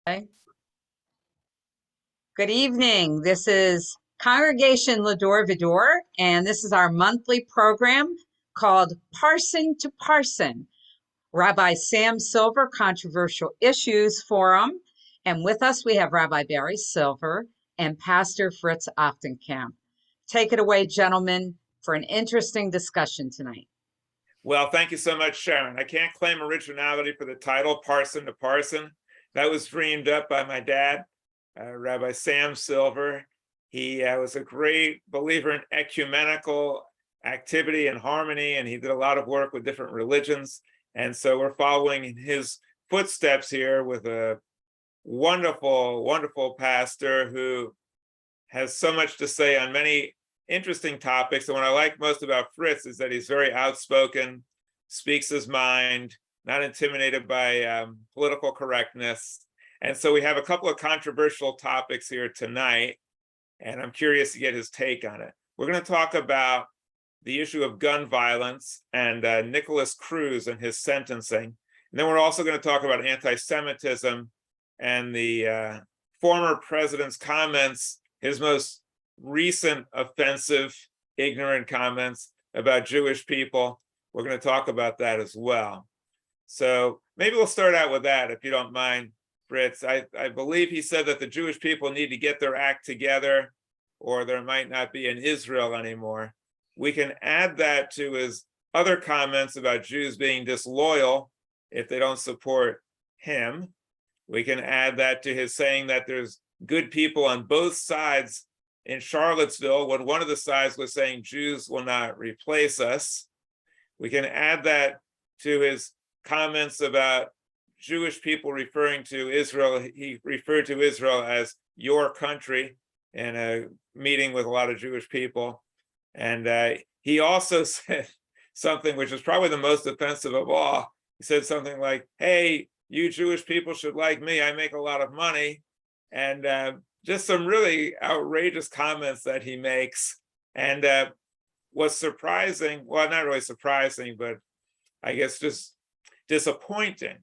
Okay. Good evening. This is Congregation L'Dor Va-Dor, and this is our monthly program called Parson to Parson, Rabbi Sam Silver Controversial Issues Forum. And with us, we have Rabbi Barry Silver and Pastor Fritz Achtenkamp. Take it away, gentlemen, for an interesting discussion tonight. Well, thank you so much, Sharon. I can't claim originality for the title, Parson to Parson. That was dreamed up by my dad, Rabbi Sam Silver. He was a great believer in ecumenical activity and harmony, and he did a lot of work with different religions. And so we're following in his footsteps here with a wonderful, wonderful pastor who has so much to say on many interesting topics. And what I like most about Fritz is that he's very outspoken, speaks his mind, not intimidated by political correctness. And so we have a couple of controversial topics here tonight, and I'm curious to get his take on it. We're going to talk about the issue of gun violence and Nicholas Cruz and his sentencing. And then we're also going to talk about anti-Semitism and the former president's comments, his most recent offensive, ignorant comments about Jewish people. We're going to talk about that as well. So maybe we'll start out with that, if you don't mind, Fritz. I believe he said that the Jewish people need to get their act together, or there might not be an Israel anymore. We can add that to his other comments about Jews being disloyal if they don't support him. We can add that to his saying that there's good people on both sides in Charlottesville, when one of the sides was saying Jews will not replace us. We can add that to his comments about Jewish people referring to Israel. He referred to Israel as your country in a meeting with a lot of Jewish people. And he also said something which is probably the most offensive of all. He said something like, hey, you Jewish people should like me. I make a lot of money. And just some really outrageous comments that he makes. And what's surprising, well, not really surprising, but I guess just disappointing,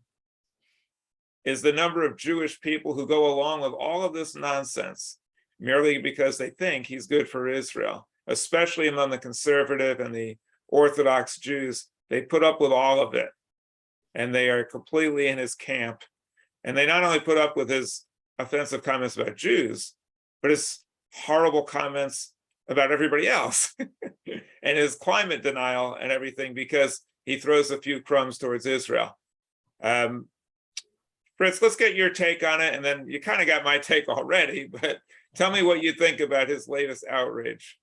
is the number of Jewish people who go along with all of this nonsense merely because they think he's good for Israel, especially among the conservative and the Orthodox Jews. They put up with all of it, and they are completely in his camp. And they not only put up with his offensive comments about Jews, but his horrible comments about everybody else and his climate denial and everything, because he throws a few crumbs towards Israel. Fritz, let's get your take on it, and then you kind of got my take already, but tell me what you think about his latest outrage.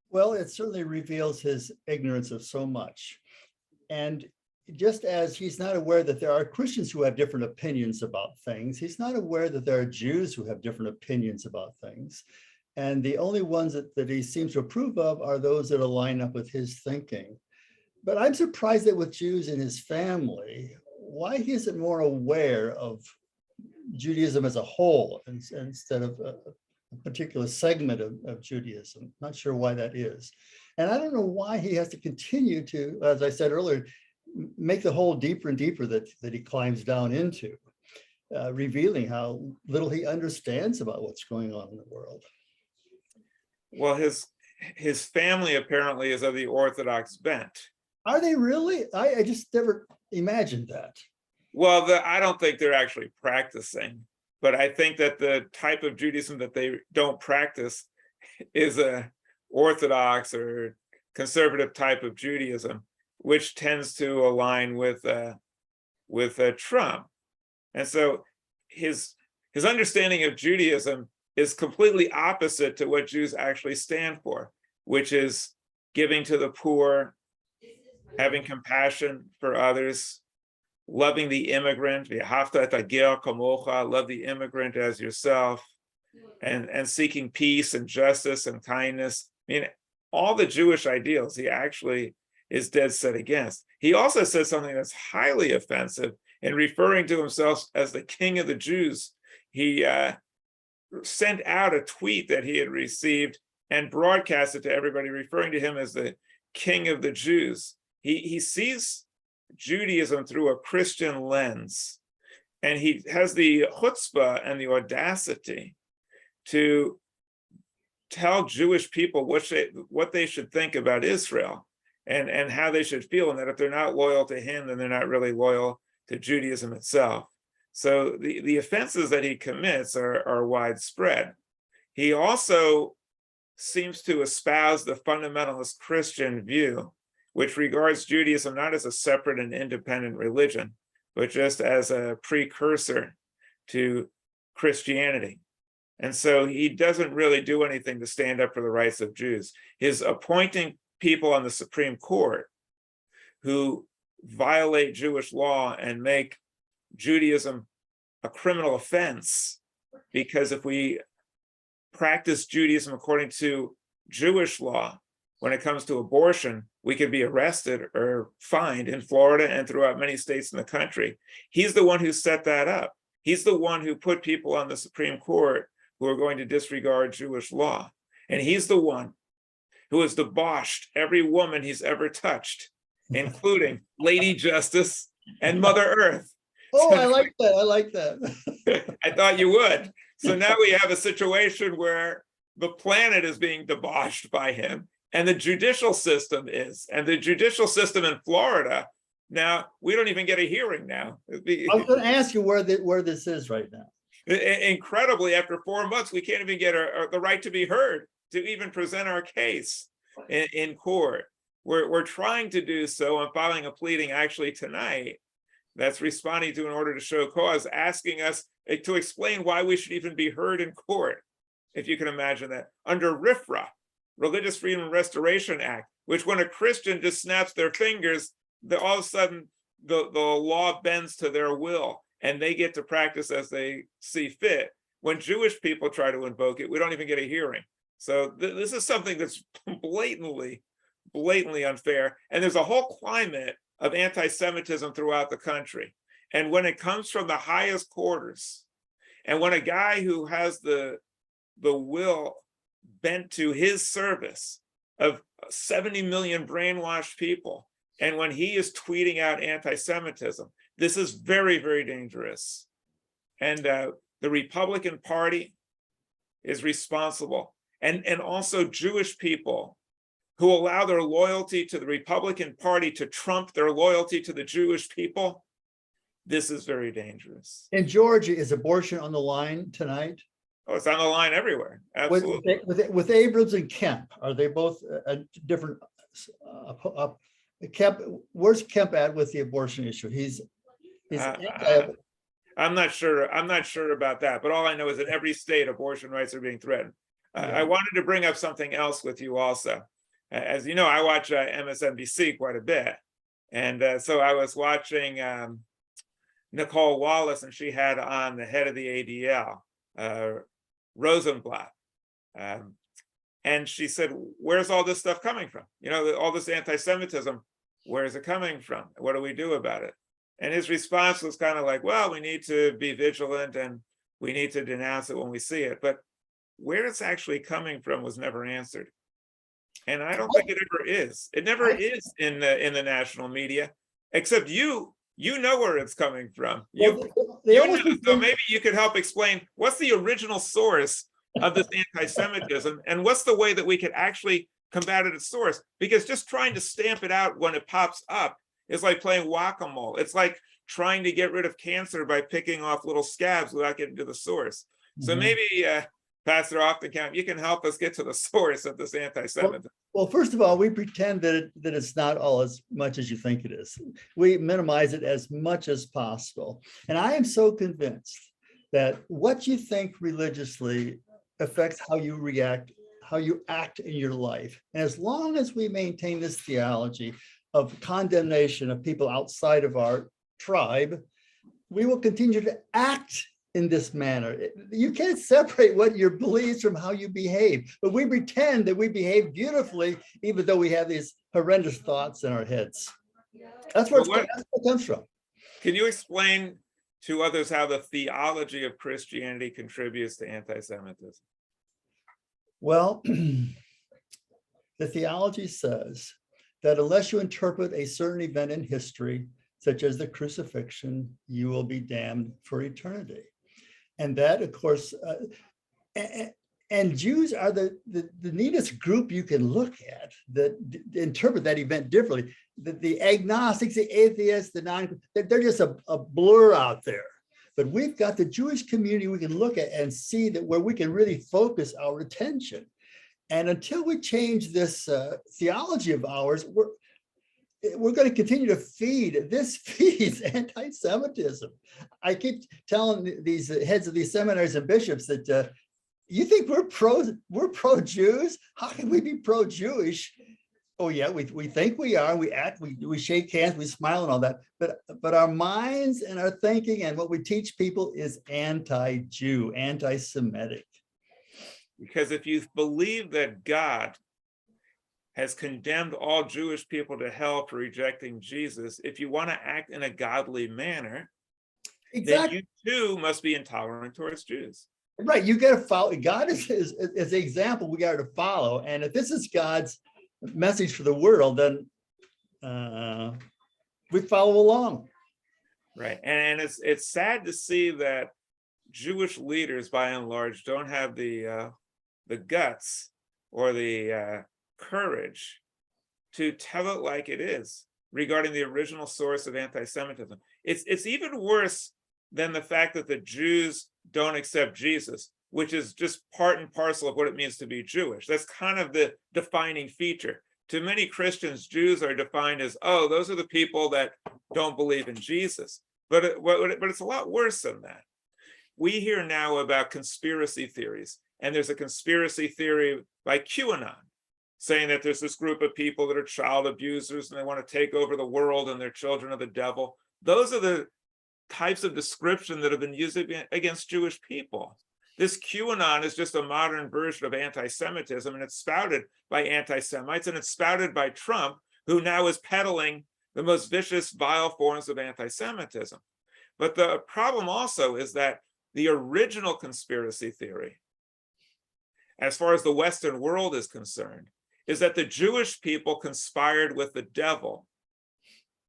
Well, it certainly reveals his ignorance of so much. And just as he's not aware that there are Christians who have different opinions about things, he's not aware that there are Jews who have different opinions about things. And the only ones that he seems to approve of are those that align up with his thinking. But I'm surprised that with Jews in his family, why he isn't more aware of Judaism as a whole instead of a particular segment of Judaism. Not sure why that is. And I don't know why he has to continue to, as I said earlier, make the hole deeper and deeper that he climbs down into, revealing how little he understands about what's going on in the world. Well, his family apparently is of the Orthodox bent. Are they really? I just never imagined that. Well, I don't think they're actually practicing, but I think that the type of Judaism that they don't practice is a Orthodox or conservative type of Judaism, which tends to align with Trump. And so his understanding of Judaism is completely opposite to what Jews actually stand for, which is giving to the poor, having compassion for others, loving the immigrant, love the immigrant as yourself, and seeking peace and justice and kindness. I mean, all the Jewish ideals he actually is dead set against. He also says something that's highly offensive in referring to himself as the king of the Jews. He sent out a tweet that he had received and broadcast it to everybody, referring to him as the king of the Jews. He sees Judaism through a Christian lens, And he has the chutzpah and the audacity to tell Jewish people what they should think about Israel and how they should feel, and that if they're not loyal to him, then they're not really loyal to Judaism itself. So the offenses that he commits are widespread. He also seems to espouse the fundamentalist Christian view, which regards Judaism not as a separate and independent religion, but just as a precursor to Christianity. And so he doesn't really do anything to stand up for the rights of Jews. His appointing people on the Supreme Court who violate Jewish law and make Judaism a criminal offense, because if we practice Judaism according to Jewish law, when it comes to abortion, we could be arrested or fined in Florida and throughout many states in the country. He's the one who set that up. He's the one who put people on the Supreme Court who are going to disregard Jewish law. And he's the one who has debauched every woman he's ever touched, including Lady Justice and Mother Earth. Oh, I like that. I like that. I thought you would. So now we have a situation where the planet is being debauched by him, and the judicial system is. And the judicial system in Florida, now we don't even get a hearing now. I was going to ask you where this is right now. Incredibly, after 4 months, we can't even get the right to be heard, to even present our case in court. We're trying to do so. I'm filing a pleading actually tonight that's responding to an order to show cause, asking us to explain why we should even be heard in court, if you can imagine that, under RFRA, Religious Freedom and Restoration Act, which when a Christian just snaps their fingers, all of a sudden the law bends to their will and they get to practice as they see fit. When Jewish people try to invoke it, we don't even get a hearing. So this is something that's blatantly unfair. And there's a whole climate of anti-Semitism throughout the country. And when it comes from the highest quarters, and when a guy who has the will bent to his service of 70 million brainwashed people, and when he is tweeting out anti-Semitism, this is very, very dangerous. And the Republican Party is responsible. And also Jewish people who allow their loyalty to the Republican Party to trump their loyalty to the Jewish people, this is very dangerous. In Georgia, is abortion on the line tonight? Oh, it's on the line everywhere. Absolutely. With Abrams and Kemp, are they both different? Kemp, where's Kemp at with the abortion issue? He's I'm not sure. I'm not sure about that. But all I know is that every state, abortion rights are being threatened. I wanted to bring up something else with you also. As you know, I watch MSNBC quite a bit. And so I was watching Nicole Wallace, and she had on the head of the ADL, Rosenblatt. And she said, where's all this stuff coming from? You know, all this anti-Semitism, where is it coming from? What do we do about it? And his response was kind of like, well, we need to be vigilant and we need to denounce it when we see it. But where it's actually coming from was never answered. And I don't think it ever is. It never is in the national media, except you know where it's coming from. So maybe you could help explain what's the original source of this anti-Semitism, and what's the way that we could actually combat it at source? Because just trying to stamp it out when it pops up is like playing whack-a-mole. It's like trying to get rid of cancer by picking off little scabs without getting to the source. So maybe Pastor Oftenkamp, you can help us get to the source of this anti-Semitism. Well, first of all, we pretend that it's not all as much as you think it is. We minimize it as much as possible. And I am so convinced that what you think religiously affects how you react, how you act in your life. And as long as we maintain this theology of condemnation of people outside of our tribe, we will continue to act in this manner. You can't separate what your beliefs from how you behave, but we pretend that we behave beautifully, even though we have these horrendous thoughts in our heads. That's where it comes from. Can you explain to others how the theology of Christianity contributes to anti-Semitism? Well, the theology says that unless you interpret a certain event in history such as the crucifixion, you will be damned for eternity. And that, of course, and Jews are the neatest group you can look at that interpret that event differently. The agnostics, the atheists, they're just a blur out there. But we've got the Jewish community we can look at and see that where we can really focus our attention. And until we change this theology of ours, we're going to continue to feed. This feeds anti-Semitism. I keep telling these heads of these seminaries and bishops that you think we're pro-Jews? How can we be pro-Jewish? Oh yeah, we think we are. We act. We shake hands. We smile and all that. But our minds and our thinking and what we teach people is anti-Jew, anti-Semitic. Because if you believe that God has condemned all Jewish people to hell for rejecting Jesus, if you want to act in a godly manner, exactly, then you too must be intolerant towards Jews. Right, you got to follow. God is the example we got to follow. And if this is God's message for the world, then we follow along. Right, and it's sad to see that Jewish leaders, by and large, don't have the guts or the courage to tell it like it is regarding the original source of anti-Semitism. It's even worse than the fact that the Jews don't accept Jesus, which is just part and parcel of what it means to be Jewish. That's kind of the defining feature. To many Christians, Jews are defined as, oh, those are the people that don't believe in Jesus. But it's a lot worse than that. We hear now about conspiracy theories, and there's a conspiracy theory by QAnon saying that there's this group of people that are child abusers and they want to take over the world and they're children of the devil. Those are the types of description that have been used against Jewish people. This QAnon is just a modern version of anti-Semitism, and it's spouted by anti-Semites, and it's spouted by Trump, who now is peddling the most vicious, vile forms of anti-Semitism. But the problem also is that the original conspiracy theory, as far as the Western world is concerned, is that the Jewish people conspired with the devil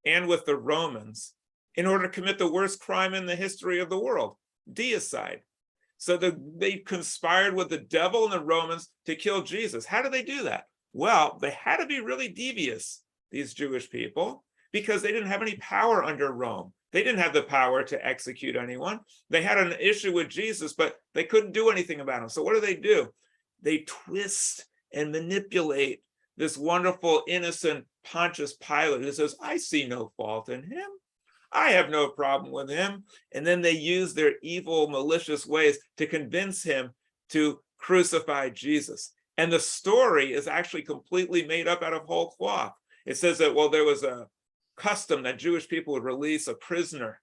and with the Romans in order to commit the worst crime in the history of the world, deicide. So they conspired with the devil and the Romans to kill Jesus. How did they do that? Well, they had to be really devious, these Jewish people, because they didn't have any power under Rome. They didn't have the power to execute anyone. They had an issue with Jesus, but they couldn't do anything about him. So what do? They twist and manipulate this wonderful, innocent Pontius Pilate who says, I see no fault in him. I have no problem with him. And then they use their evil, malicious ways to convince him to crucify Jesus. And the story is actually completely made up out of whole cloth. It says that, well, there was a custom that Jewish people would release a prisoner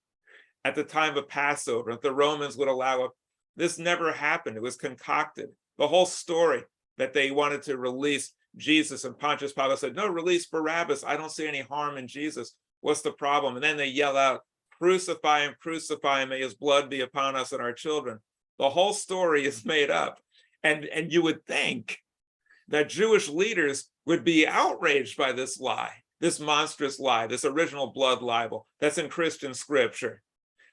at the time of Passover, that the Romans would allow it. This never happened. It was concocted. The whole story that they wanted to release Jesus, and Pontius Pilate said, no, release Barabbas. I don't see any harm in Jesus. What's the problem? And then they yell out, crucify him, may his blood be upon us and our children. The whole story is made up. And you would think that Jewish leaders would be outraged by this lie, this monstrous lie, this original blood libel that's in Christian scripture,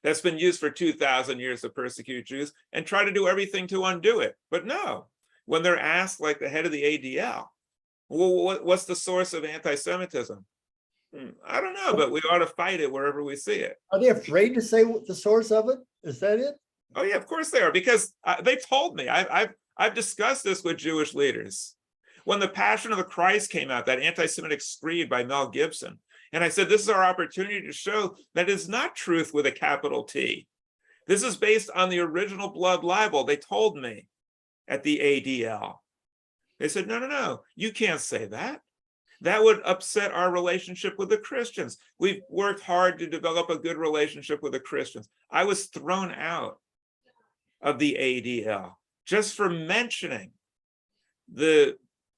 that's been used for 2,000 years to persecute Jews, and try to do everything to undo it. But no, when they're asked, like the head of the ADL, well, what's the source of anti-Semitism? I don't know, but we ought to fight it wherever we see it. Are they afraid to say what the source of it? Is that it? Oh yeah, of course they are, because they told me. I've discussed this with Jewish leaders. When The Passion of the Christ came out, that anti-Semitic screed by Mel Gibson, and I said, this is our opportunity to show that it's not truth with a capital T. This is based on the original blood libel. They told me at the ADL. They said, no, you can't say that. That would upset our relationship with the Christians. We've worked hard to develop a good relationship with the Christians. I was thrown out of the ADL just for mentioning the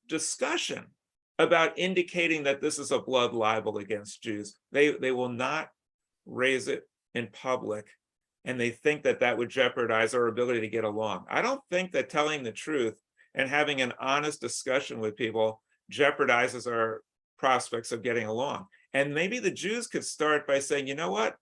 discussion about indicating that this is a blood libel against Jews. They will not raise it in public, and they think that that would jeopardize our ability to get along. I don't think that telling the truth and having an honest discussion with people jeopardizes our prospects of getting along. And maybe the Jews could start by saying, you know what?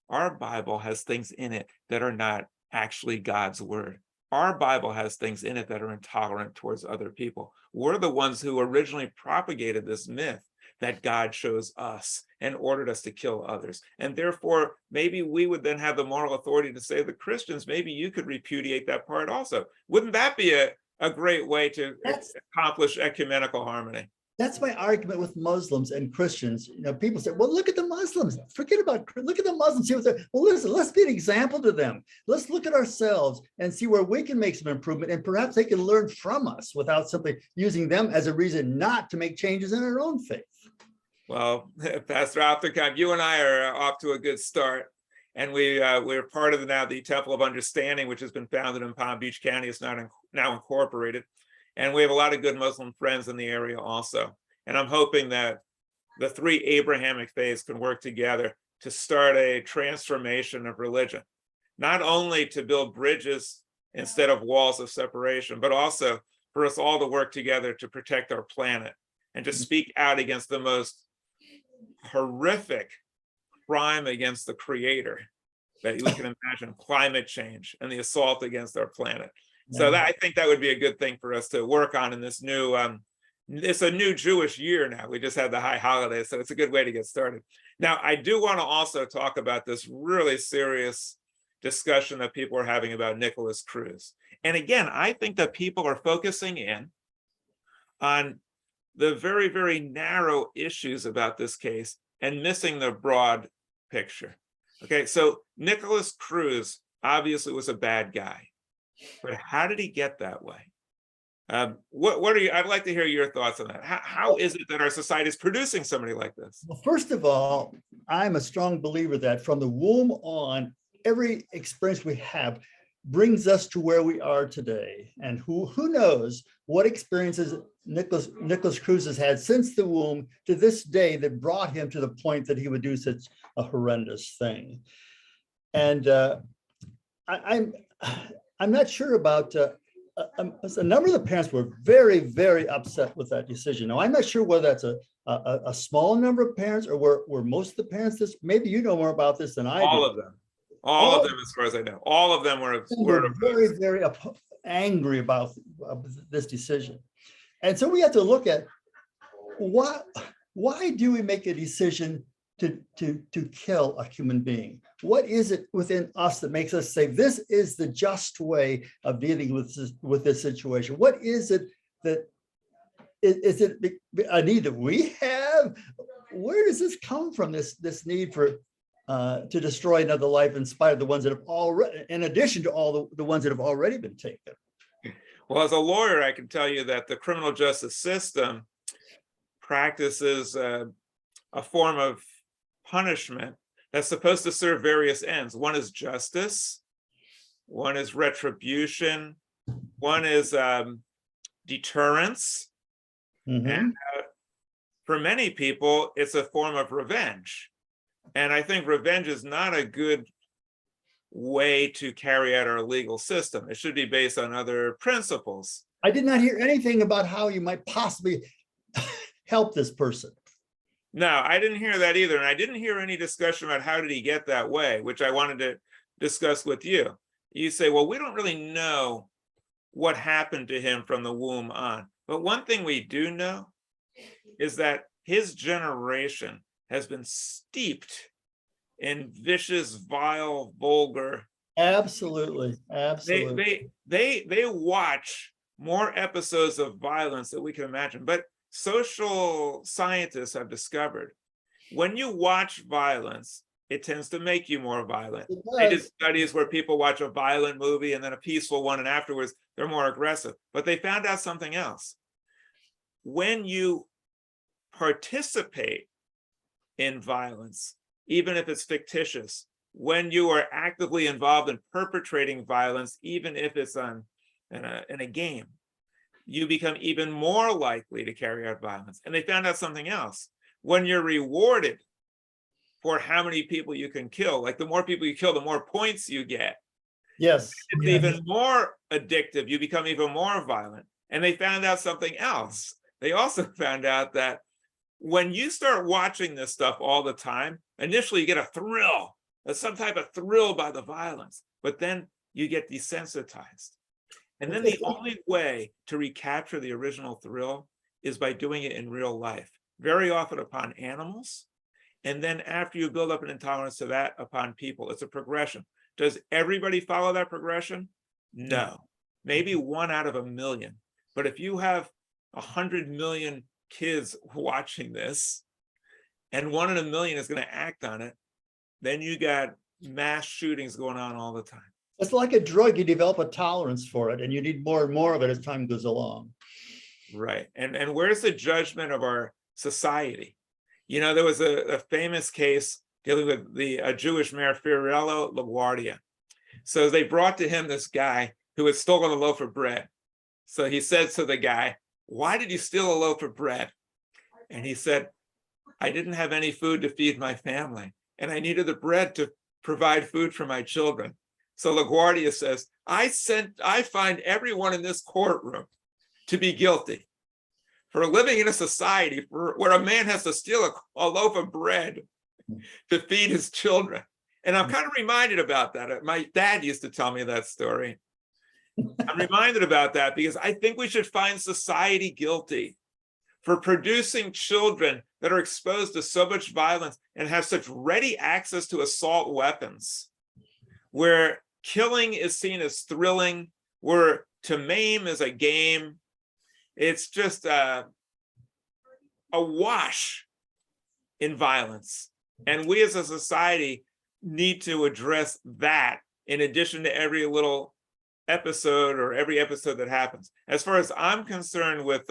Our Bible has things in it that are not actually God's word. Our Bible has things in it that are intolerant towards other people. We're the ones who originally propagated this myth that God chose us and ordered us to kill others. And therefore, maybe we would then have the moral authority to say to the Christians, maybe you could repudiate that part also. Wouldn't that be a great way to accomplish ecumenical harmony? That's my argument with Muslims and Christians. You know, people say, well, look at the Muslims. Look at the Muslims. See what they're, well, listen, let's be an example to them. Let's look at ourselves and see where we can make some improvement, and perhaps they can learn from us without simply using them as a reason not to make changes in our own faith. Well, Pastor Opticon, you and I are off to a good start. And we're part of the Temple of Understanding, which has been founded in Palm Beach County. It's now incorporated. And we have a lot of good Muslim friends in the area also. And I'm hoping that the three Abrahamic faiths can work together to start a transformation of religion, not only to build bridges instead of walls of separation, but also for us all to work together to protect our planet and to speak out against the most horrific crime against the Creator that you can imagine, climate change and the assault against our planet. So I think that would be a good thing for us to work on in this new, it's a new Jewish year now. We just had the high holidays, so it's a good way to get started. Now, I do want to also talk about this really serious discussion that people are having about Nicholas Cruz. And again, I think that people are focusing in on the very, very narrow issues about this case and missing the broad picture. Okay, so Nicholas Cruz obviously was a bad guy. But how did he get that way? What are you? I'd like to hear your thoughts on that. How is it that our society is producing somebody like this? Well, first of all, I'm a strong believer that from the womb on, every experience we have brings us to where we are today. And who knows what experiences Nicholas Cruz has had since the womb to this day that brought him to the point that he would do such a horrendous thing. And I'm not sure about, a number of the parents were very, very upset with that decision. Now, I'm not sure whether that's a small number of parents or were most of the parents this, maybe you know more about this than I do. All of them. All of them, as far as I know. All of them were very, very angry about this decision. And so we have to look at why do we make a decision to kill a human being? What is it within us that makes us say this is the just way of dealing with this situation? What is it that is it a need that we have? Where does this come from? This need for to destroy another life in spite of the ones that have already, in addition to all the ones that have already been taken? Well, as a lawyer, I can tell you that the criminal justice system practices a form of punishment that's supposed to serve various ends. One is justice, one is retribution, one is deterrence, and for many people, it's a form of revenge. And I think revenge is not a good way to carry out our legal system. It should be based on other principles. I did not hear anything about how you might possibly help this person. No, I didn't hear that either. And I didn't hear any discussion about how did he get that way, which I wanted to discuss with you. You say, well, we don't really know what happened to him from the womb on. But one thing we do know is that his generation has been steeped in vicious, vile, vulgar. Absolutely. They watch more episodes of violence than we can imagine. But social scientists have discovered when you watch violence, it tends to make you more violent. They did studies where people watch a violent movie and then a peaceful one, and afterwards they're more aggressive. But they found out something else. When you participate in violence, even if it's fictitious, when you are actively involved in perpetrating violence, even if it's in a game, you become even more likely to carry out violence. And they found out something else. When you're rewarded for how many people you can kill, like the more people you kill, the more points you get. Yes. It's even more addictive. You become even more violent. And they found out something else. They also found out that when you start watching this stuff all the time, initially you get a thrill, some type of thrill by the violence, but then you get desensitized. And then the only way to recapture the original thrill is by doing it in real life, very often upon animals. And then after you build up an intolerance to that upon people, it's a progression. Does everybody follow that progression? No, maybe 1 out of 1 million. But if you have 100 million kids watching this, and 1 in 1 million is going to act on it, then you got mass shootings going on all the time. It's like a drug. You develop a tolerance for it, and you need more and more of it as time goes along. Right. And where's the judgment of our society? You know, there was a famous case dealing with the Jewish mayor, Fiorello LaGuardia. So they brought to him this guy who had stolen a loaf of bread. So he said to the guy, "Why did you steal a loaf of bread?" And he said, "I didn't have any food to feed my family, and I needed the bread to provide food for my children." So LaGuardia says, I find everyone in this courtroom to be guilty for living in a society where a man has to steal a loaf of bread to feed his children. And I'm kind of reminded about that. My dad used to tell me that story. I'm reminded about that because I think we should find society guilty for producing children that are exposed to so much violence and have such ready access to assault weapons, where killing is seen as thrilling, where to maim is a game. It's just a wash in violence. And we as a society need to address that in addition to every little episode or every episode that happens. As far as I'm concerned with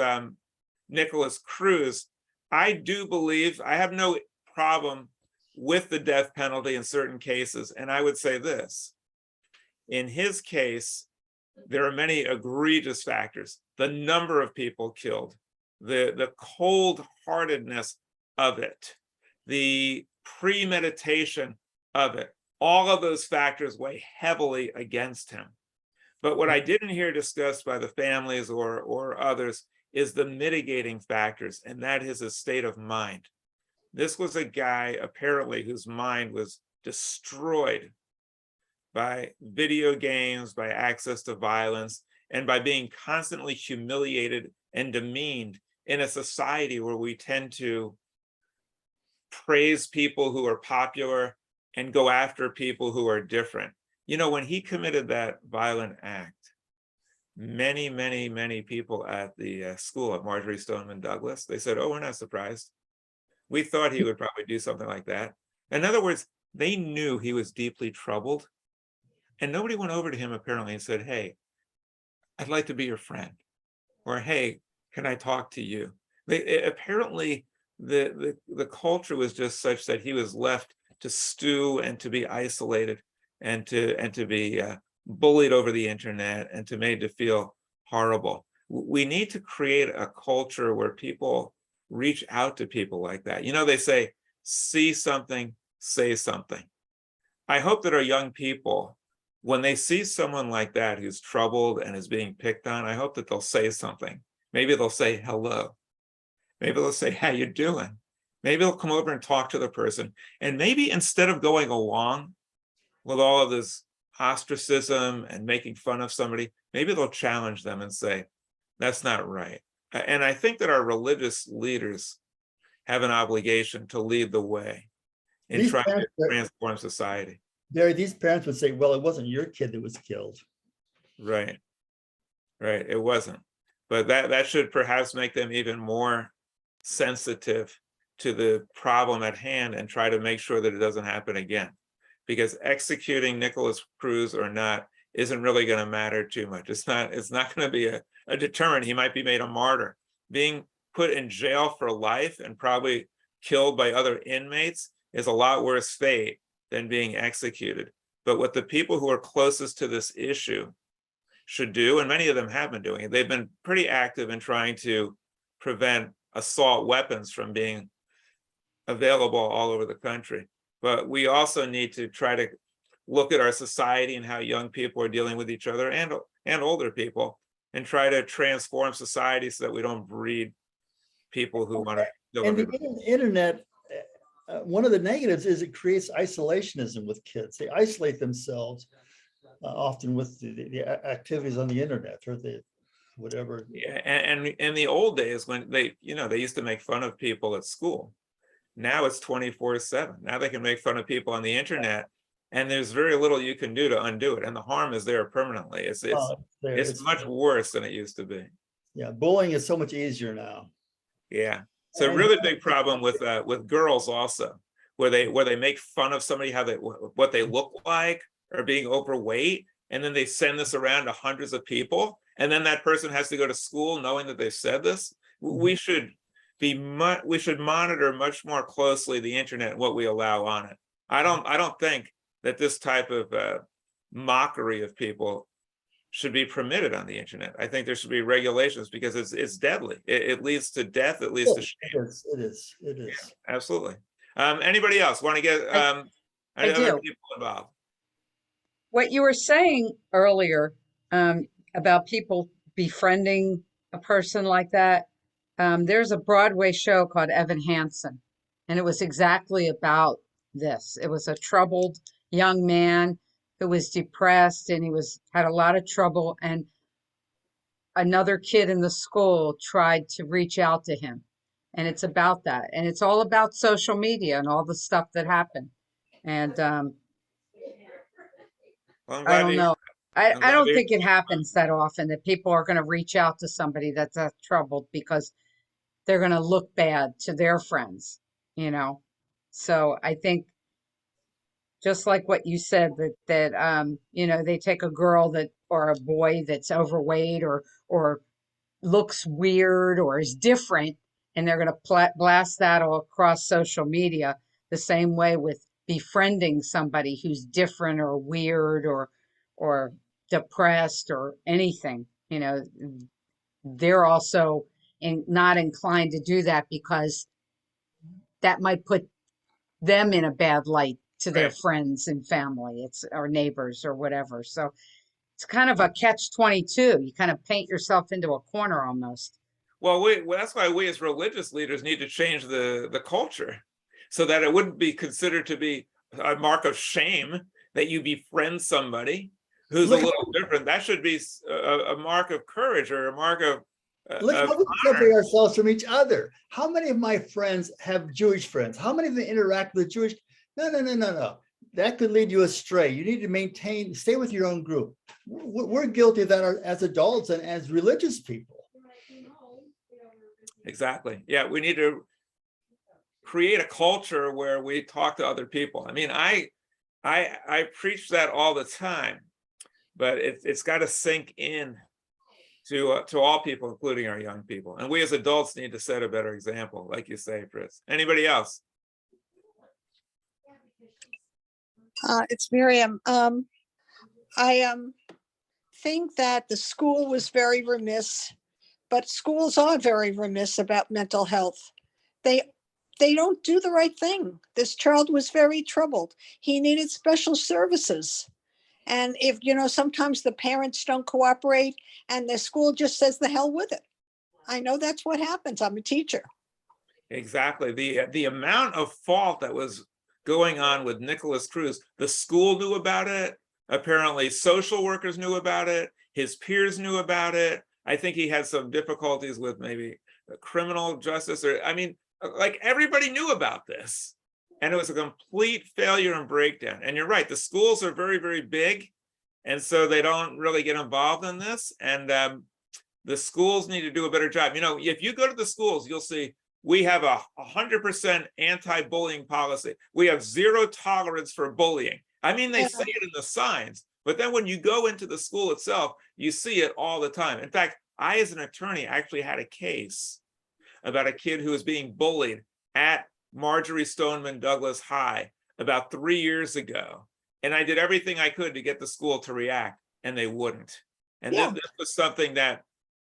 Nicholas Cruz, I do believe, I have no problem with the death penalty in certain cases. And I would say this, in his case, there are many egregious factors. The number of people killed, the cold-heartedness of it, the premeditation of it, all of those factors weigh heavily against him. But what I didn't hear discussed by the families or others is the mitigating factors, and that is his state of mind. This was a guy, apparently, whose mind was destroyed by video games, by access to violence, and by being constantly humiliated and demeaned in a society where we tend to praise people who are popular and go after people who are different. You know, when he committed that violent act, many, many, many people at the school at Marjorie Stoneman Douglas, they said, "Oh, we're not surprised. We thought he would probably do something like that." In other words, they knew he was deeply troubled, and nobody went over to him apparently and said, "Hey, I'd like to be your friend," or "Hey, can I talk to you?" Apparently the culture was just such that he was left to stew and to be isolated and to be bullied over the internet and to made to feel horrible. We need to create a culture where people reach out to people like that. You know, they say, see something, say something. I hope that our young people, when they see someone like that who's troubled and is being picked on, I hope that they'll say something. Maybe they'll say hello. Maybe they'll say, "How you doing?" Maybe they'll come over and talk to the person. And maybe instead of going along with all of this ostracism and making fun of somebody, maybe they'll challenge them and say, "That's not right." And I think that our religious leaders have an obligation to lead the way in trying to transform society. These parents would say, "Well, it wasn't your kid that was killed." Right. Right. It wasn't. But that should perhaps make them even more sensitive to the problem at hand and try to make sure that it doesn't happen again. Because executing Nicholas Cruz or not isn't really going to matter too much. It's not going to be a deterrent. He might be made a martyr. Being put in jail for life and probably killed by other inmates is a lot worse fate than being executed. But what the people who are closest to this issue should do, and many of them have been doing it, they've been pretty active in trying to prevent assault weapons from being available all over the country. But we also need to try to look at our society and how young people are dealing with each other and older people, and try to transform society so that we don't breed people who want to And the internet, one of the negatives is it creates isolationism with kids. They isolate themselves often with the activities on the internet or the whatever. Yeah, and in the old days when they used to make fun of people at school. Now it's 24/7. Now they can make fun of people on the internet, and there's very little you can do to undo it. And the harm is there permanently. It's much worse than it used to be. Yeah, bullying is so much easier now. Yeah, it's a really big problem with girls also, where they make fun of somebody what they look like or being overweight, and then they send this around to hundreds of people, and then that person has to go to school knowing that they've said this. We should monitor much more closely the internet and what we allow on it. I don't think that this type of mockery of people should be permitted on the internet. I think there should be regulations because it's deadly. It leads to death. It leads to shame. It is. Yeah, absolutely. Anybody else want to get other people involved? What you were saying earlier about people befriending a person like that, there's a Broadway show called Evan Hansen, and it was exactly about this. It was a troubled young man who was depressed, and he had a lot of trouble, and another kid in the school tried to reach out to him. And it's about that. And it's all about social media and all the stuff that happened. And I don't know. I don't think it happens that often that people are going to reach out to somebody that's troubled because they're going to look bad to their friends, So I think just like what you said, that they take a girl or a boy that's overweight or looks weird or is different, and they're going to blast that all across social media. The same way with befriending somebody who's different or weird or depressed or anything. They're also not inclined to do that because that might put them in a bad light to their friends and family, or neighbors or whatever. So it's kind of a catch-22. You kind of paint yourself into a corner almost. Well, that's why we as religious leaders need to change the culture so that it wouldn't be considered to be a mark of shame that you befriend somebody who's a little different. That should be a mark of courage or a mark of Look how we separate ourselves from each other. How many of my friends have Jewish friends? How many of them interact with Jewish? No. That could lead you astray. You need to stay with your own group. We're guilty of that as adults and as religious people. Exactly. Yeah, we need to create a culture where we talk to other people. I mean, I preach that all the time, but it's got to sink in to all people, including our young people. And we as adults need to set a better example, like you say, Fritz. Anybody else? It's Miriam. I think that the school was very remiss, but schools are very remiss about mental health. They don't do the right thing. This child was very troubled. He needed special services. And if, sometimes the parents don't cooperate and the school just says the hell with it. I know that's what happens. I'm a teacher. Exactly. The amount of fault that was going on with Nicholas Cruz, the school knew about it. Apparently social workers knew about it. His peers knew about it. I think he had some difficulties with maybe criminal justice, like everybody knew about this. And it was a complete failure and breakdown. And you're right, the schools are very, very big. And so they don't really get involved in this. And the schools need to do a better job. If you go to the schools, you'll see we have 100% anti-bullying policy. We have zero tolerance for bullying. I mean, they say it in the signs, but then when you go into the school itself, you see it all the time. In fact, I, as an attorney, actually had a case about a kid who was being bullied at Marjorie Stoneman Douglas High about 3 years ago. And I did everything I could to get the school to react, and they wouldn't. And this was something that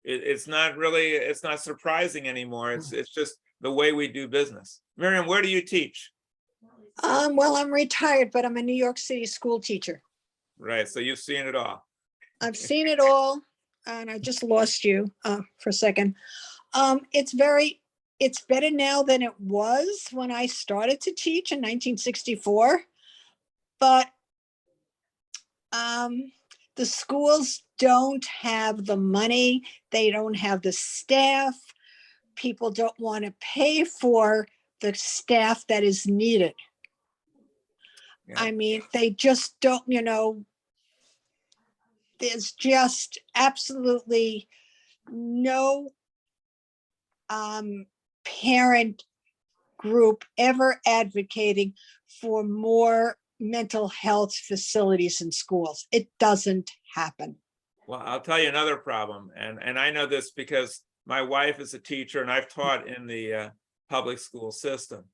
it's not surprising anymore. It's just the way we do business. Miriam, where do you teach? Well, I'm retired, but I'm a New York City school teacher. Right, so you've seen it all. I've seen it all, and I just lost you for a second. It's very it's better now than it was when I started to teach in 1964. But the schools don't have the money. They don't have the staff. People don't want to pay for the staff that is needed. Yeah. I mean, they just don't, there's just absolutely no parent group ever advocating for more mental health facilities in schools. It doesn't happen. Well, I'll tell you another problem, and I know this because my wife is a teacher and I've taught in the public school system,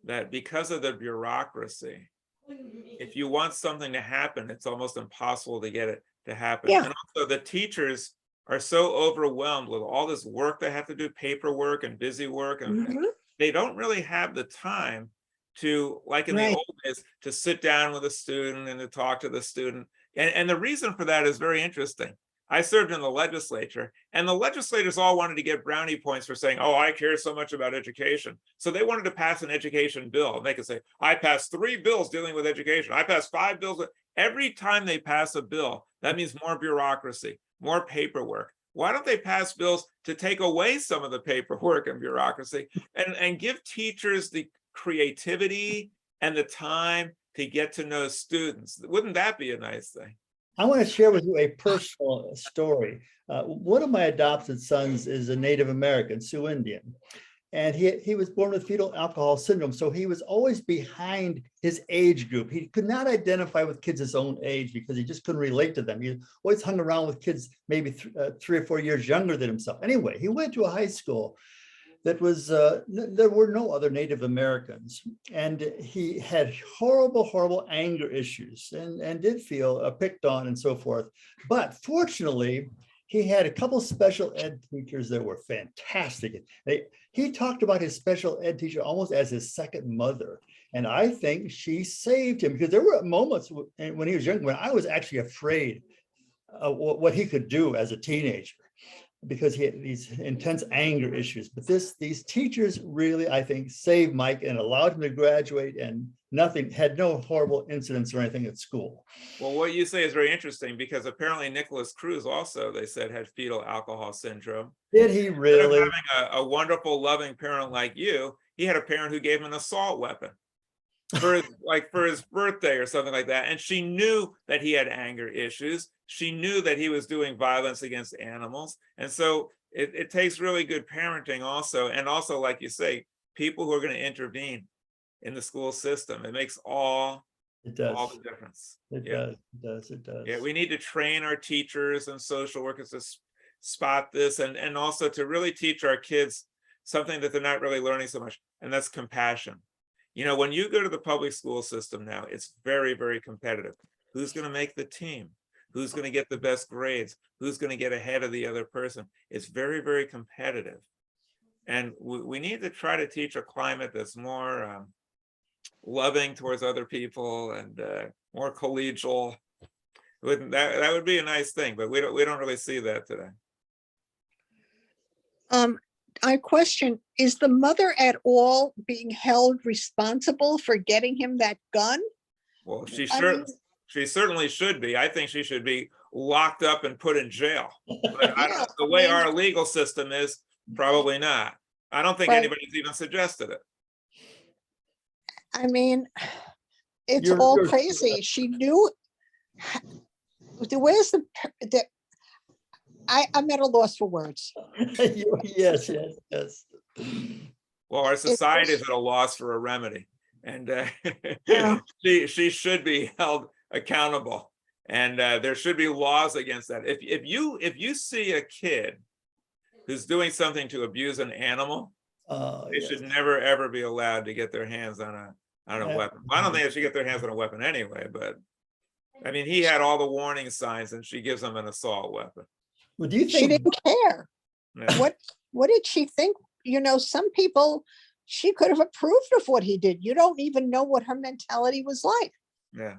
that because of the bureaucracy, if you want something to happen, it's almost impossible to get it to happen. Yeah. And also the teachers are so overwhelmed with all this work they have to do, paperwork and busy work, and they don't really have the time to, like in the Right. old days, to sit down with a student and to talk to the student. And the reason for that is very interesting. I served in the legislature, and the legislators all wanted to get brownie points for saying, oh, I care so much about education. So they wanted to pass an education bill. And they could say, I passed 3 bills dealing with education. I passed 5 bills. Every time they pass a bill, that means more bureaucracy, more paperwork. Why don't they pass bills to take away some of the paperwork and bureaucracy and give teachers the creativity and the time to get to know students? Wouldn't that be a nice thing? I want to share with you a personal story. One of my adopted sons is a Native American, Sioux Indian, and he was born with fetal alcohol syndrome. So he was always behind his age group. He could not identify with kids his own age because he just couldn't relate to them. He always hung around with kids maybe 3 or 4 years younger than himself. Anyway, he went to a high school that was, there were no other Native Americans. And he had horrible anger issues and did feel picked on and so forth. But fortunately, he had a couple special ed teachers that were fantastic. He talked about his special ed teacher almost as his second mother. And I think she saved him, because there were moments when he was young, when I was actually afraid of what he could do as a teenager, because he had these intense anger issues. But these teachers really, I think, saved Mike and allowed him to graduate, and had no horrible incidents or anything at school. Well, what you say is very interesting, because apparently Nicholas Cruz also, they said, had fetal alcohol syndrome. Did he really? Instead of having a wonderful, loving parent like you, he had a parent who gave him an assault weapon for his birthday or something like that. And she knew that he had anger issues. She knew that he was doing violence against animals. And so it takes really good parenting also. And also, like you say, people who are going to intervene in the school system. It makes all the difference. It does. Yeah, we need to train our teachers and social workers to spot this, and also to really teach our kids something that they're not really learning so much, and that's compassion. When you go to the public school system now, it's very, very competitive. Who's going to make the team? Who's going to get the best grades? Who's going to get ahead of the other person? It's very, very competitive. And we need to try to teach a climate that's more loving towards other people and more collegial. That would be a nice thing, but we don't really see that today. I question, is the mother at all being held responsible for getting him that gun? Well, she certainly should be. I think she should be locked up and put in jail. But the way our legal system is, probably not. I don't think anybody's even suggested it. I mean, it's all crazy. She knew. Where's the I'm at a loss for words. Yes. Well, our society is at a loss for a remedy, and she should be held accountable, and there should be laws against that. If you see a kid who's doing something to abuse an animal, they should never ever be allowed to get their hands on a weapon. Well, I don't think they should get their hands on a weapon anyway, but I mean, he had all the warning signs, and she gives him an assault weapon. Well, do you think she didn't care? Yeah. What did she think? Some people, she could have approved of what he did. You don't even know what her mentality was like. Yeah.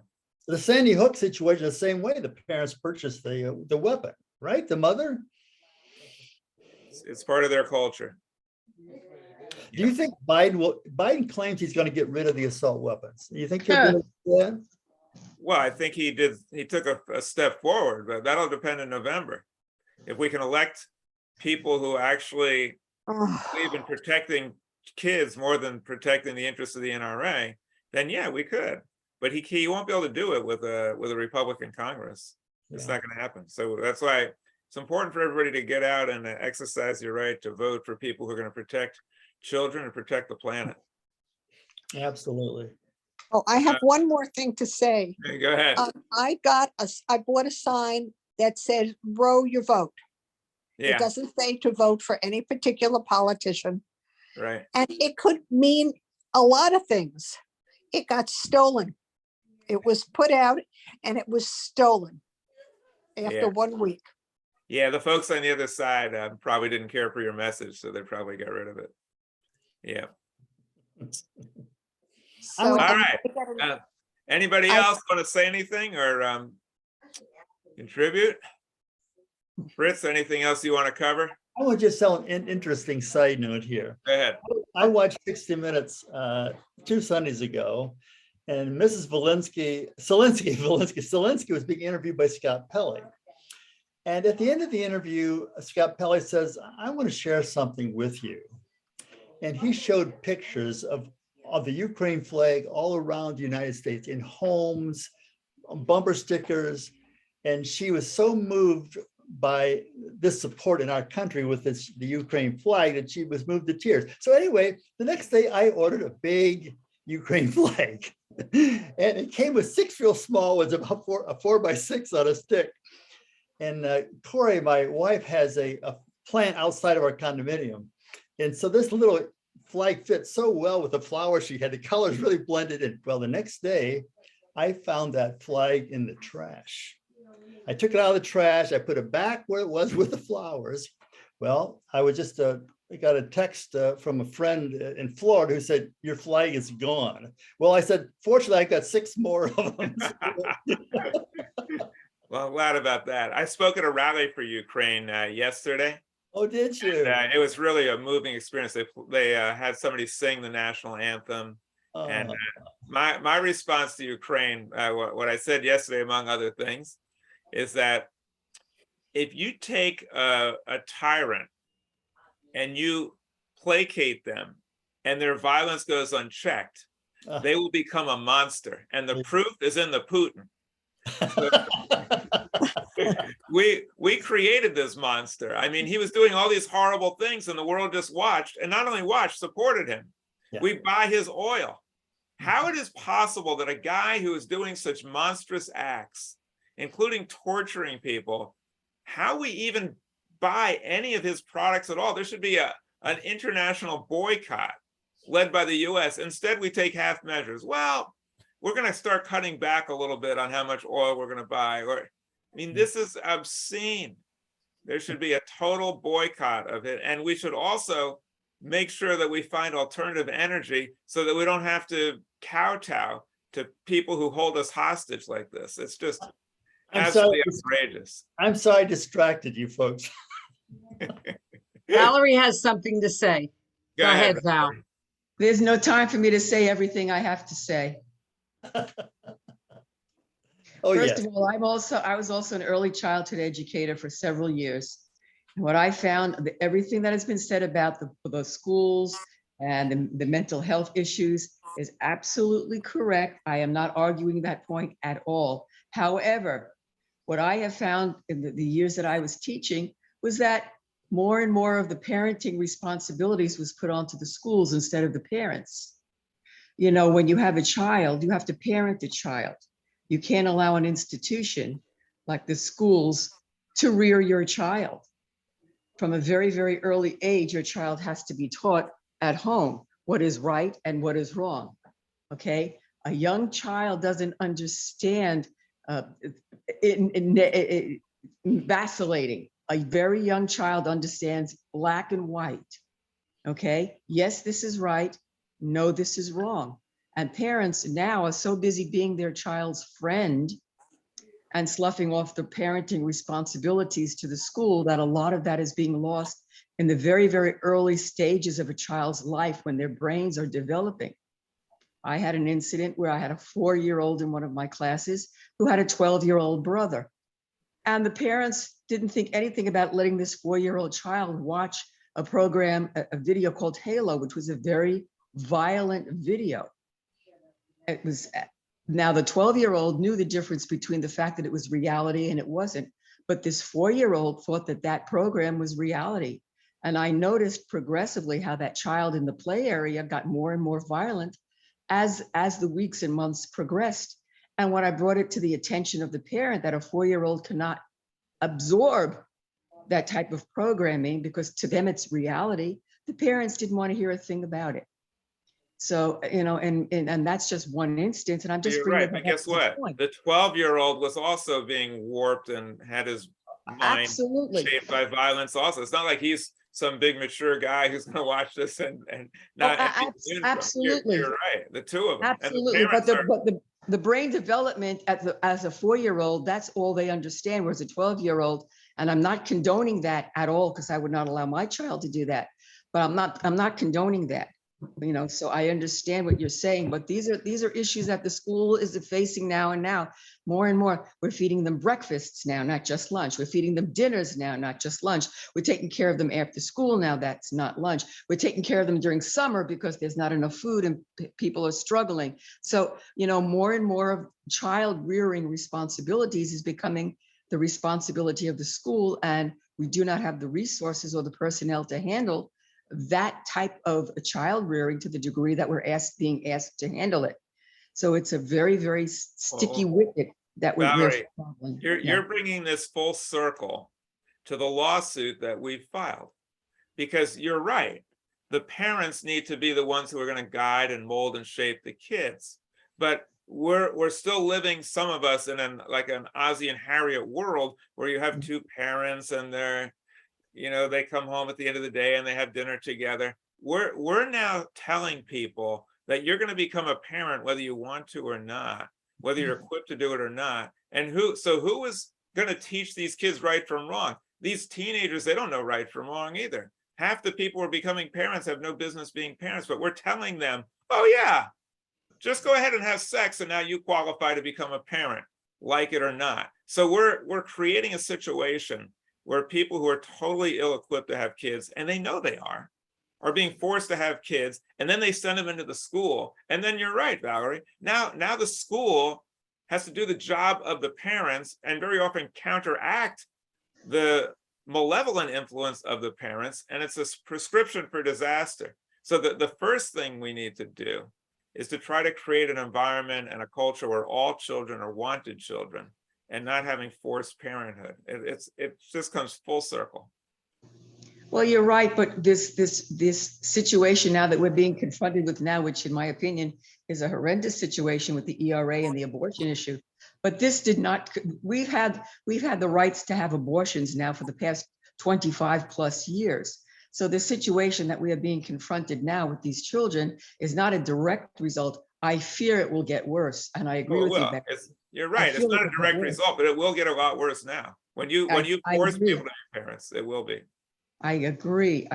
The Sandy Hook situation, the same way, the parents purchased the weapon, right? The mother. It's part of their culture. Do you think Biden claims he's going to get rid of the assault weapons? Do you think he'll do that? Well, I think he took a step forward, but that'll depend in November. If we can elect people who actually believe in protecting kids more than protecting the interests of the NRA, then yeah, we could. But he won't be able to do it with a Republican Congress. It's not going to happen. So that's why it's important for everybody to get out and exercise your right to vote for people who are going to protect children and protect the planet. Absolutely. Oh, I have one more thing to say. Okay, go ahead. I bought a sign that says row your vote. Yeah, It doesn't say to vote for any particular politician. right. And it could mean a lot of things. It got stolen. It was put out and it was stolen after 1 week. Yeah, the folks on the other side probably didn't care for your message, so they probably got rid of it. Yeah. So All right. Anybody else want to say anything or contribute? Fritz, anything else you want to cover? I want to just tell an interesting side note here. Go ahead. I watched 60 Minutes 2 Sundays ago, and Mrs. Zelensky was being interviewed by Scott Pelley. And at the end of the interview, Scott Pelley says, I want to share something with you. And he showed pictures of the Ukraine flag all around the United States in homes, bumper stickers. And she was so moved by this support in our country with the Ukraine flag that she was moved to tears. So anyway, the next day I ordered a big Ukraine flag. And it came with 6 real small ones, about a 4x6 on a stick. And Corey, my wife, has a plant outside of our condominium. And so this little flag fits so well with the flowers she had. The colors really blended in. Well, the next day, I found that flag in the trash. I took it out of the trash. I put it back where it was with the flowers. Well, I was just I got a text from a friend in Florida who said, your flag is gone. Well, I said, fortunately, I got 6 more of them. Well, I'm glad about that. I spoke at a rally for Ukraine yesterday. Oh, did you? And, it was really a moving experience. They had somebody sing the national anthem. And my response to Ukraine, what I said yesterday, among other things, is that if you take a tyrant and you placate them and their violence goes unchecked, they will become a monster. And the proof is in the Putin. We created this monster. I mean, he was doing all these horrible things and the world just watched, and not only watched, supported him. Yeah. We buy his oil. How it is possible that a guy who is doing such monstrous acts, including torturing people, how we even buy any of his products at all? There should be an international boycott led by the US. Instead, we take half measures. Well, we're going to start cutting back a little bit on how much oil we're going to buy. I mean, this is obscene. There should be a total boycott of it. And we should also make sure that we find alternative energy so that we don't have to kowtow to people who hold us hostage like this. It's just absolutely outrageous. I'm sorry I distracted you folks. Valerie has something to say. Go ahead, Val. There's no time for me to say everything I have to say. First of all, I was also an early childhood educator for several years. And what I found, everything that has been said about the schools and the mental health issues is absolutely correct. I am not arguing that point at all. However, what I have found in the years that I was teaching was that more and more of the parenting responsibilities was put onto the schools instead of the parents. You know, when you have a child, you have to parent the child. You can't allow an institution like the schools to rear your child. From a very, very early age, your child has to be taught at home what is right and what is wrong, okay? A young child doesn't understand vacillating. A very young child understands black and white, okay? Yes, this is right. No, this is wrong. And parents now are so busy being their child's friend and sloughing off the parenting responsibilities to the school that a lot of that is being lost in the very, very early stages of a child's life when their brains are developing. I had an incident where I had a 4-year-old in one of my classes who had a 12-year-old brother. And the parents didn't think anything about letting this 4-year-old child watch a program, a video called Halo, which was a very violent video. It was, now the 12-year-old knew the difference between the fact that it was reality and it wasn't. But this 4-year-old thought that that program was reality. And I noticed progressively how that child in the play area got more and more violent as the weeks and months progressed. And when I brought it to the attention of the parent that a 4-year-old cannot absorb that type of programming because to them it's reality, the parents didn't want to hear a thing about it. So, you know, and that's just one instance. And I'm just You're right, but guess what? The 12-year-old was also being warped and had his mind absolutely shaped by violence also. It's not like he's some big mature guy who's going to watch this and not. Absolutely. You're right. The two of them. Absolutely. But the brain development as a 4-year-old, that's all they understand. Whereas a 12-year-old, and I'm not condoning that at all because I would not allow my child to do that. But I'm not condoning that. You know, so I understand what you're saying, but these are issues that the school is facing now and now more and more. We're feeding them breakfasts now, not just lunch. We're feeding them dinners now, not just lunch. We're taking care of them after school now, that's not lunch. We're taking care of them during summer because there's not enough food and people are struggling. So, you know, more and more of child rearing responsibilities is becoming the responsibility of the school, and we do not have the resources or the personnel to handle that type of a child rearing to the degree that we're being asked to handle it. So it's a very, very sticky wicket that we're Valerie, following. you're bringing this full circle to the lawsuit that we filed, because you're right. The parents need to be the ones who are going to guide and mold and shape the kids, but we're still living, some of us, in like an Ozzie and Harriet world where you have two parents and they're, you know, they come home at the end of the day and they have dinner together. We're now telling people that you're going to become a parent whether you want to or not, whether you're equipped to do it or not. And who is going to teach these kids right from wrong? These teenagers, they don't know right from wrong either. Half the people who are becoming parents have no business being parents, but we're telling them, oh yeah, just go ahead and have sex and now you qualify to become a parent, like it or not. So we're creating a situation where people who are totally ill-equipped to have kids, and they know they are being forced to have kids, and then they send them into the school. And then you're right, Valerie. Now the school has to do the job of the parents and very often counteract the malevolent influence of the parents, and it's a prescription for disaster. So the first thing we need to do is to try to create an environment and a culture where all children are wanted children, and not having forced parenthood. It just comes full circle. Well, you're right, but this situation now that we're being confronted with now, which in my opinion is a horrendous situation with the ERA and the abortion issue. But this did not. We've had the rights to have abortions now for the past 25 plus years. So the situation that we are being confronted now with these children is not a direct result. I fear it will get worse, and I agree with you, Becky. You're right. It's not a direct result, but it will get a lot worse now. When you force people to be parents, it will be. I agree.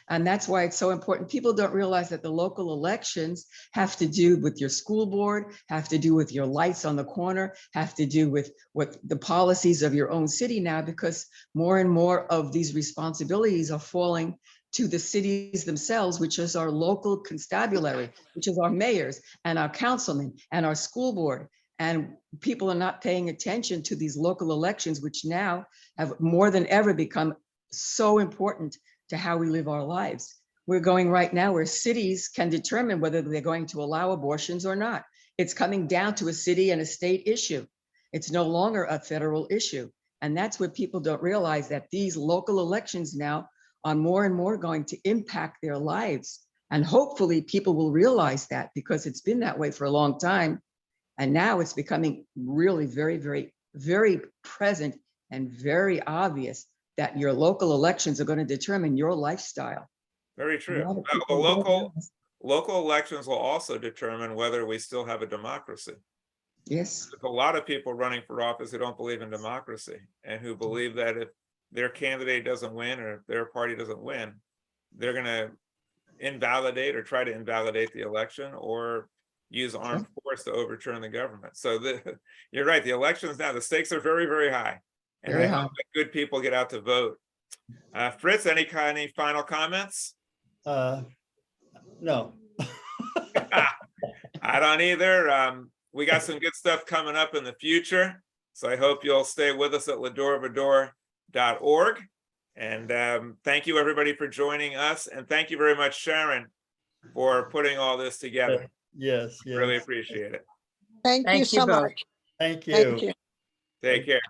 And that's why it's so important. People don't realize that the local elections have to do with your school board, have to do with your lights on the corner, have to do with what the policies of your own city now, because more and more of these responsibilities are falling to the cities themselves, which is our local constabulary, which is our mayors and our councilmen and our school board. And people are not paying attention to these local elections, which now have more than ever become so important to how we live our lives. We're going right now where cities can determine whether they're going to allow abortions or not. It's coming down to a city and a state issue. It's no longer a federal issue. And that's what people don't realize, that these local elections now are more and more going to impact their lives. And hopefully people will realize that, because it's been that way for a long time. And now it's becoming really very, very, very present and very obvious that your local elections are going to determine your lifestyle. Very true. The local elections will also determine whether we still have a democracy. Yes. There's a lot of people running for office who don't believe in democracy, and who believe that if their candidate doesn't win or their party doesn't win, they're going to invalidate or try to invalidate the election or use armed force to overturn the government. So you're right. The elections now, the stakes are very, very high. And Very I high. hope that good people get out to vote. Fritz, any final comments? No. I don't either. We got some good stuff coming up in the future. So I hope you'll stay with us at l'dorvador.org. And thank you everybody for joining us. And thank you very much, Sharon, for putting all this together. Yes. Really appreciate it. Thank you Thank you so both. much. Thank you. Thank you. Take care.